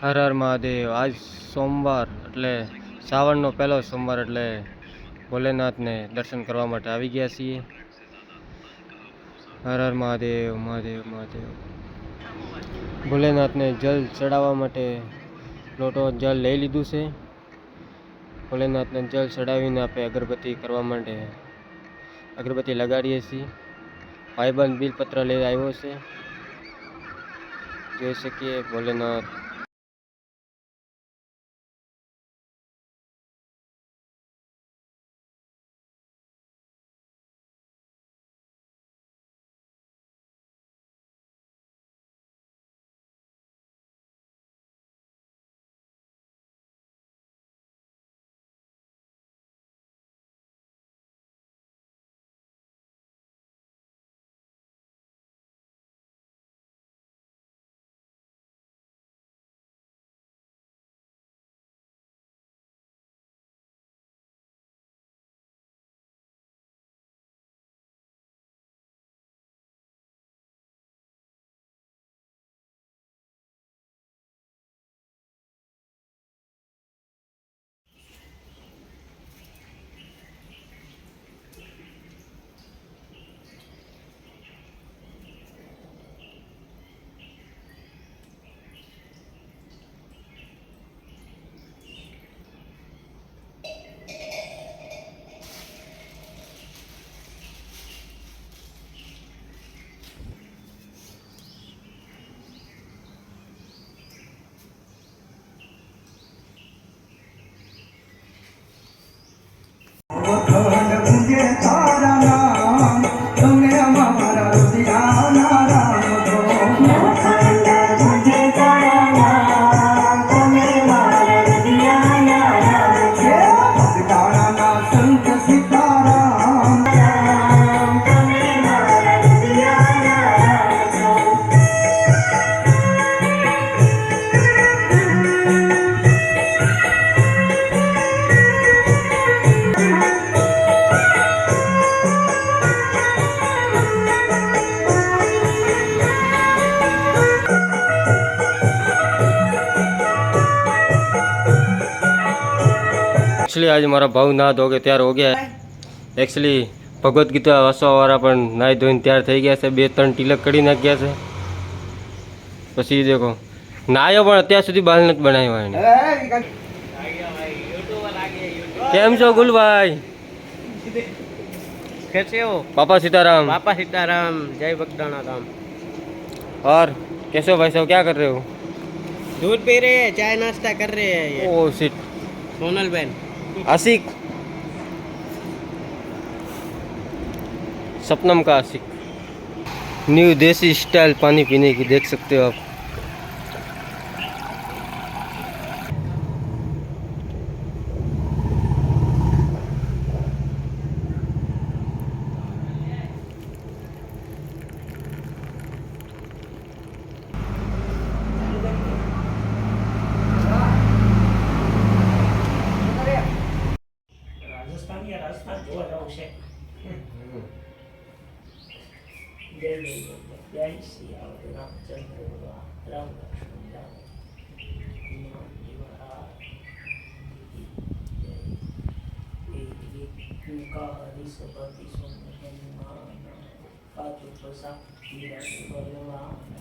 હર હર મહાદેવ. આજ સોમવાર એટલે શ્રાવણનો પહેલો સોમવાર એટલે ભોલેનાથને દર્શન કરવા માટે આવી ગયા છીએ. હર હર મહાદેવ, મહાદેવ મહાદેવ. ભોલેનાથને જલ ચડાવવા માટે લોટો જલ લઈ લીધું છે. ભોલેનાથને જલ ચડાવીને આપણે અગરબત્તી કરવા માટે અગરબત્તી લગાડીએ છીએ. ભાઈબંધ બિલપત્ર લઈ આવ્યો છે. જોઈ શકીએ ભોલેનાથ. एक्चुअली आज हमारा भाव नहा धो के तैयार हो गया है. एक्चुअली भगवत गीता वाँचवावाળા પણ નાહી ધોઈને તૈયાર થઈ ગયા છે. 2-3 તિલક કરી નાખ્યા છે. પછી દેખો નાયો પણ અત્યાર સુધી બાલ નથી બનાવ્યા એને. કેમ છો ગુલભાઈ? कैसे हो? पापा सीताराम. पापा सीताराम. जय बगदाना धाम. और कैसे हो भाई साहब? क्या कर रहे हो? दूध पी रहे हैं, चाय नाश्ता कर रहे हैं. ये ओ शिट. सोनल बहन आशिक, सपनम का आशिक. न्यू देसी स्टाइल पानी पीने की देख सकते हो आप. રાજસ્થાન જોવા જવું છે. જય જય જય શ્રી રામચંદ્ર રામ લક્ષ્મણ રામ. ભગવાન